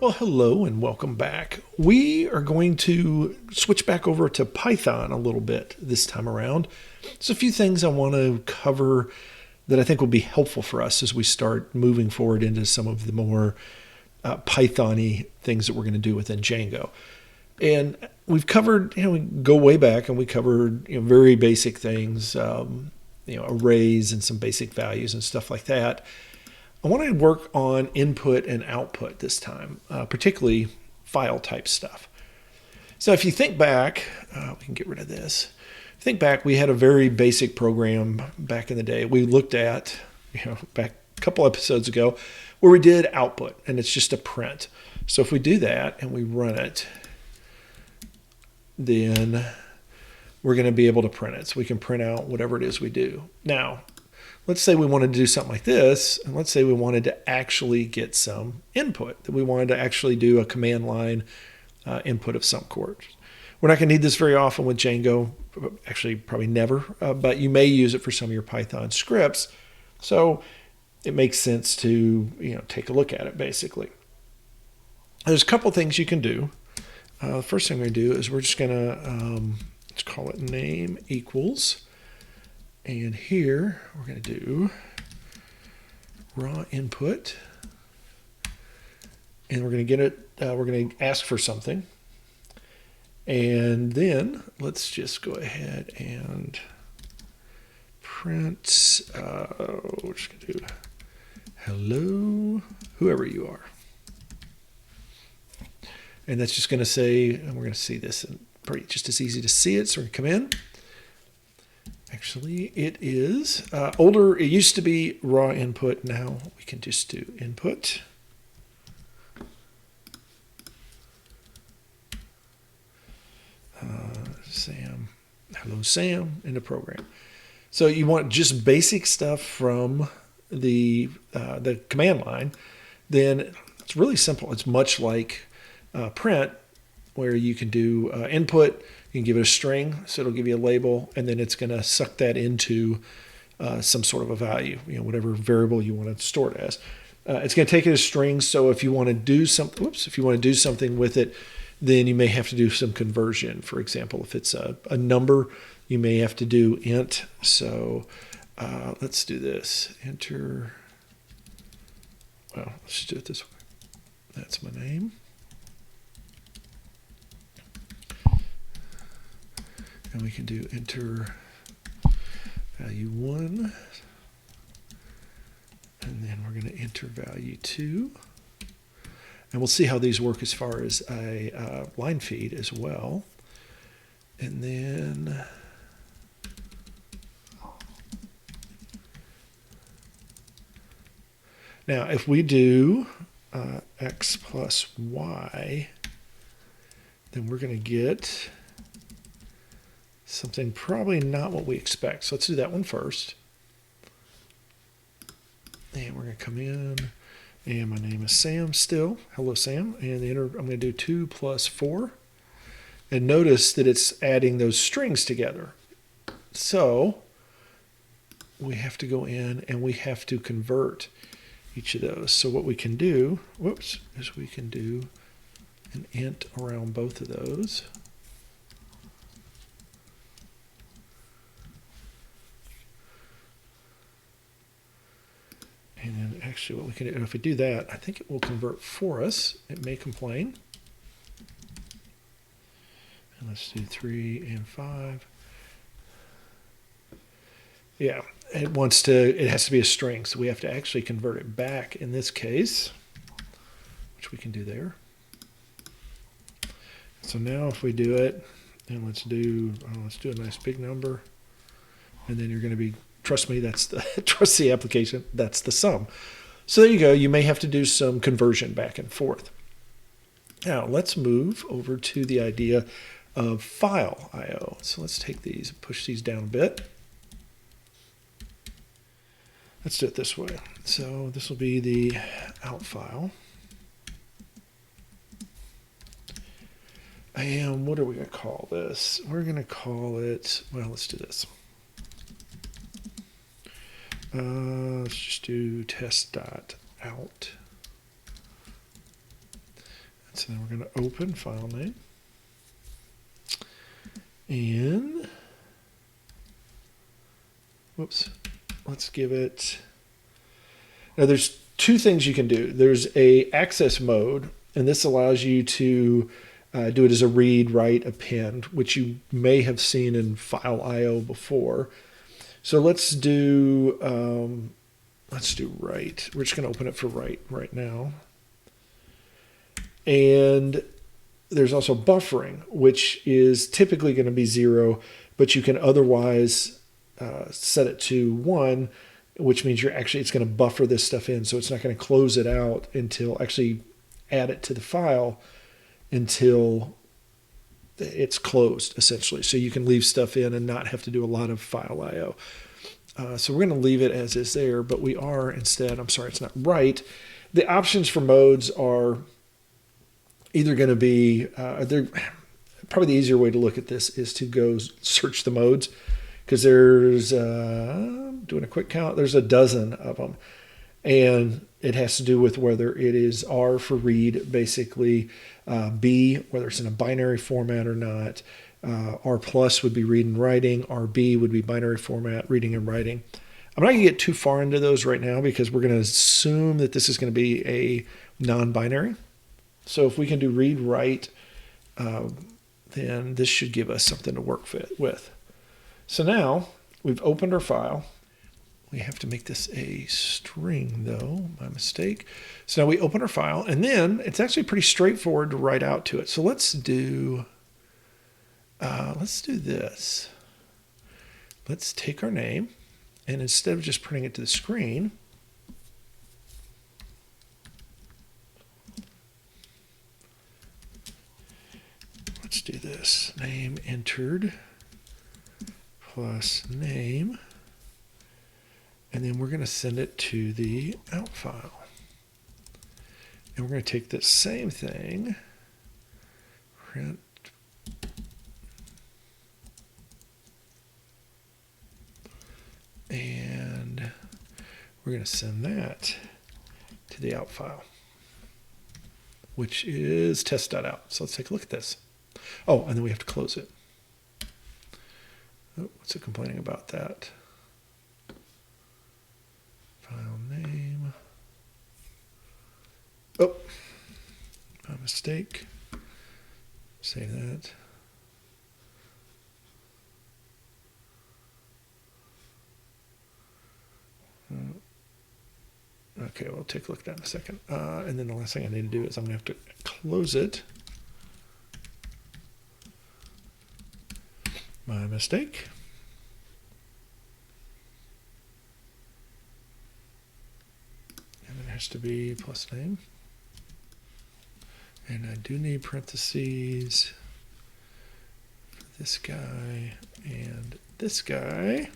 Well, hello and welcome back. We are going to switch back over to Python a little bit this time around. There's a few things I want to cover that I think will be helpful for us as we start moving forward into some of the more Python-y things that we're going to do within Django. And we've covered, we go way back and we covered very basic things, arrays and some basic values and stuff like that. I want to work on input and output this time, particularly file type stuff. So if you think back, we can get rid of this. Think back, we had a very basic program back in the day. We looked at, back a couple episodes ago, where we did output, and it's just a print. So if we do that and we run it, then we're going to be able to print it. So we can print out whatever it is we do. Now, let's say we wanted to do something like this, and let's say we wanted to actually get some input, that we wanted to actually do a command line input of some sort. We're not going to need this very often with Django, actually probably never, but you may use it for some of your Python scripts. So it makes sense to take a look at it basically. There's a couple things you can do. The first thing we're going to do is we're just going to, let's call it name equals. And here we're going to do raw input, and we're going to get it. We're going to ask for something, and then let's just go ahead and print. We're just going to do hello, whoever you are, and that's just going to say, and we're going to see this, and pretty just as easy to see it. So we're going to come in. Actually, it is older. It used to be raw input. Now we can just do input. Sam, hello Sam in the program. So you want just basic stuff from the command line. Then it's really simple. It's much like print, where you can do input. You can give it a string, so it'll give you a label, and then it's going to suck that into some sort of a value, whatever variable you want to store it as. It's going to take it as strings. So if you want to do something with it, then you may have to do some conversion. For example, if it's a number, you may have to do int. So let's do this. Enter. Well, let's just do it this way. That's my name. And we can do enter value 1. And then we're going to enter value 2. And we'll see how these work as far as a line feed as well. And then now if we do x plus y, then we're going to get something probably not what we expect. So let's do that one first. And we're going to come in, and my name is Sam still. Hello, Sam. And I'm going to do 2 plus 4. And notice that it's adding those strings together. So we have to go in and we have to convert each of those. So what we can do, is we can do an int around both of those. And then actually what we can do, if we do that, I think it will convert for us. It may complain. And let's do 3 and 5. Yeah, it has to be a string, so we have to actually convert it back in this case, which we can do there. So now if we do it, and let's do a nice big number, and then you're going to be, trust me, trust the application, that's the sum. So there you go. You may have to do some conversion back and forth. Now let's move over to the idea of file I/O. So let's take these, push these down a bit. Let's do it this way. So this will be the out file. And what are we going to call this? We're going to call it, well, let's do this. Let's just do test.out. So now we're going to open file name. And, whoops, let's give it, now there's two things you can do. There's a access mode, and this allows you to do it as a read, write, append, which you may have seen in file IO before. So let's do write. We're just going to open it for write right now. And there's also buffering, which is typically going to be 0, but you can otherwise set it to 1, which means it's going to buffer this stuff in. So it's not going to close it out until actually add it to the file until it's closed, essentially. So you can leave stuff in and not have to do a lot of file IO. So we're going to leave it as is there, but we are instead, it's not right. The options for modes are either going to be, probably the easier way to look at this is to go search the modes, because there's, doing a quick count, there's a dozen of them. And it has to do with whether it is R for read, basically, B, whether it's in a binary format or not. R plus would be read and writing. RB would be binary format, reading and writing. I'm not going to get too far into those right now because we're going to assume that this is going to be a non-binary. So if we can do read, write, then this should give us something to work with. So now we've opened our file. We have to make this a string though, my mistake. So now we open our file, and then it's actually pretty straightforward to write out to it. So let's do this. Let's take our name, and instead of just printing it to the screen, let's do this. Name entered plus name. And then we're going to send it to the out file. And we're going to take this same thing, print, and we're going to send that to the out file, which is test.out. So let's take a look at this. Oh, and then we have to close it. Oh, what's it complaining about that? File name. Oh, my mistake. Save that. Okay, we'll take a look at that in a second. And then the last thing I need to do is I'm going to have to close it. My mistake. Has to be plus name, and I do need parentheses for this guy and this guy.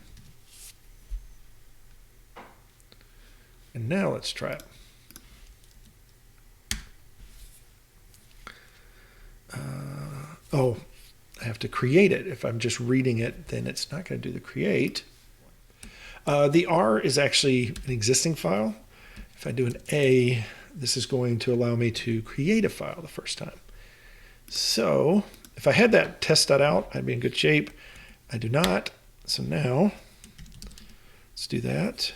And now let's try it. Oh, I have to create it. If I'm just reading it, then it's not going to do the create. The R is actually an existing file. If I do an A, this is going to allow me to create a file the first time. So if I had that test.out, I'd be in good shape. I do not. So now let's do that.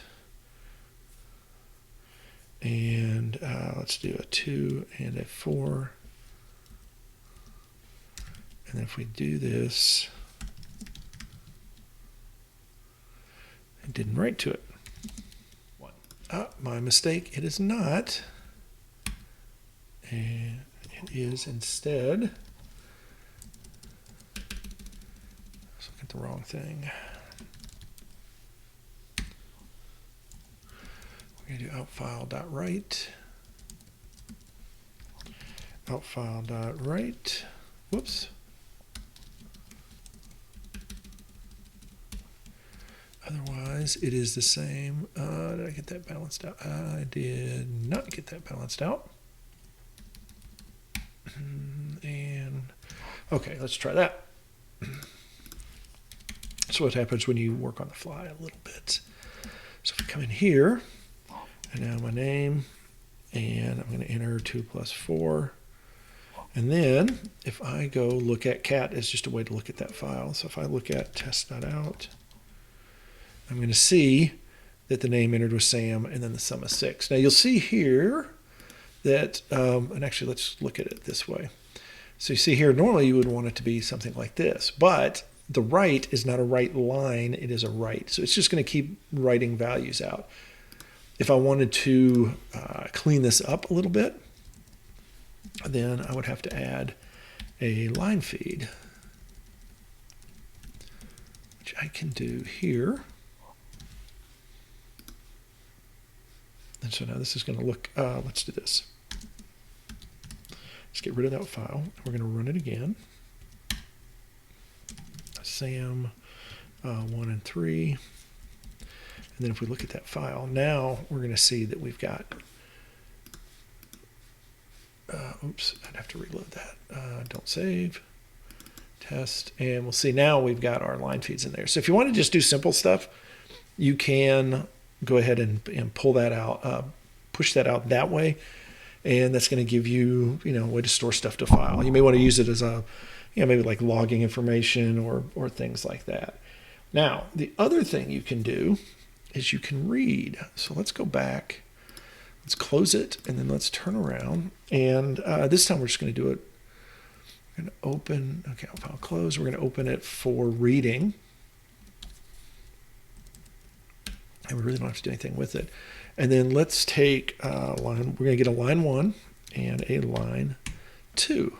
And let's do a 2 and a 4. And if we do this, I didn't write to it. My mistake, it is not. And it is instead, let's look at the wrong thing. We're going to do outfile.write. Outfile.write. Whoops. Otherwise, it is the same. Did I get that balanced out? I did not get that balanced out. And okay, let's try that. So what happens when you work on the fly a little bit? So if I come in here, and now my name, and I'm going to enter 2 plus 4. And then if I go look at cat as just a way to look at that file. So if I look at test.out, I'm going to see that the name entered was Sam and then the sum is 6. Now you'll see here that, and actually let's look at it this way. So you see here, normally you would want it to be something like this, but the write is not a write line, it is a write. So it's just going to keep writing values out. If I wanted to clean this up a little bit, then I would have to add a line feed, which I can do here. And so now this is going to look, let's do this. Let's get rid of that file. We're going to run it again. Sam 1 and 3. And then if we look at that file, now we're going to see that we've got, oops, I'd have to reload that. Don't save, test, and we'll see now we've got our line feeds in there. So if you want to just do simple stuff, you can go ahead and pull that out, push that out that way. And that's going to give you, a way to store stuff to file. You may want to use it as a, maybe like logging information or things like that. Now, the other thing you can do is you can read. So let's go back, let's close it, and then let's turn around. And this time we're just going to do it. We're going to open, okay, file close. We're going to open it for reading. And we really don't have to do anything with it. And then let's take line, we're going to get a line 1 and a line 2.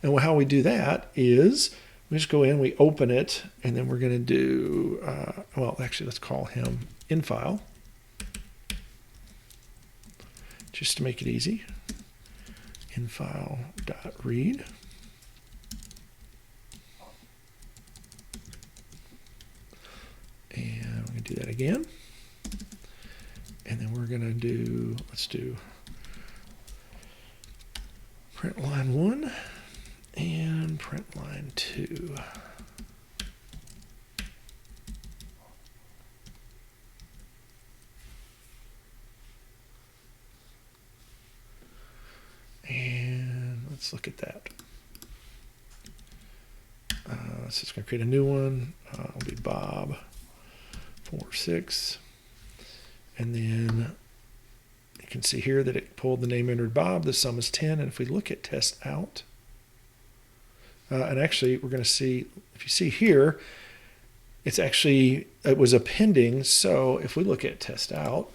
And how we do that is we just go in, we open it, and then we're going to do, well, actually, let's call him infile, just to make it easy. Infile.read. And we're going to do that again. And then we're going to do, let's do print line 1 and print line 2. And let's look at that. So it's going to create a new one. It'll be Bob 46. And then you can see here that it pulled the name entered Bob. The sum is 10. And if we look at test out, and actually we're going to see, if you see here, it's actually, it was appending. So if we look at test out,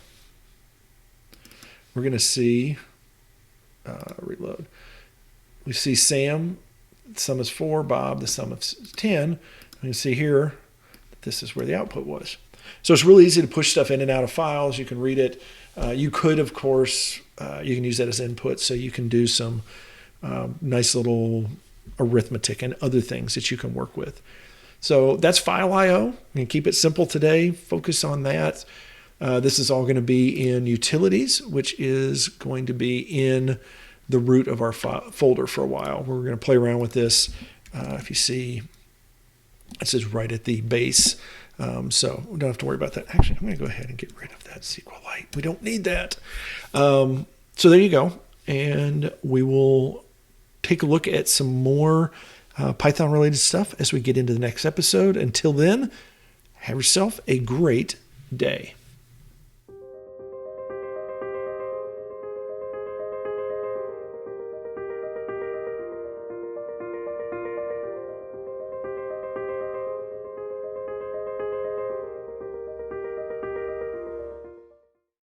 we're going to see, reload. We see Sam, the sum is 4, Bob, the sum is 10. You can see here that this is where the output was. So it's really easy to push stuff in and out of files. You can read it. You could, of course, you can use that as input, so you can do some nice little arithmetic and other things that you can work with. So that's file I/O. You can keep it simple today. Focus on that. This is all going to be in utilities, which is going to be in the root of our folder for a while. We're going to play around with this. If you see, it says right at the base. So we don't have to worry about that. Actually, I'm going to go ahead and get rid of that SQLite. We don't need that. So there you go. And we will take a look at some more Python related stuff as we get into the next episode. Until then, have yourself a great day.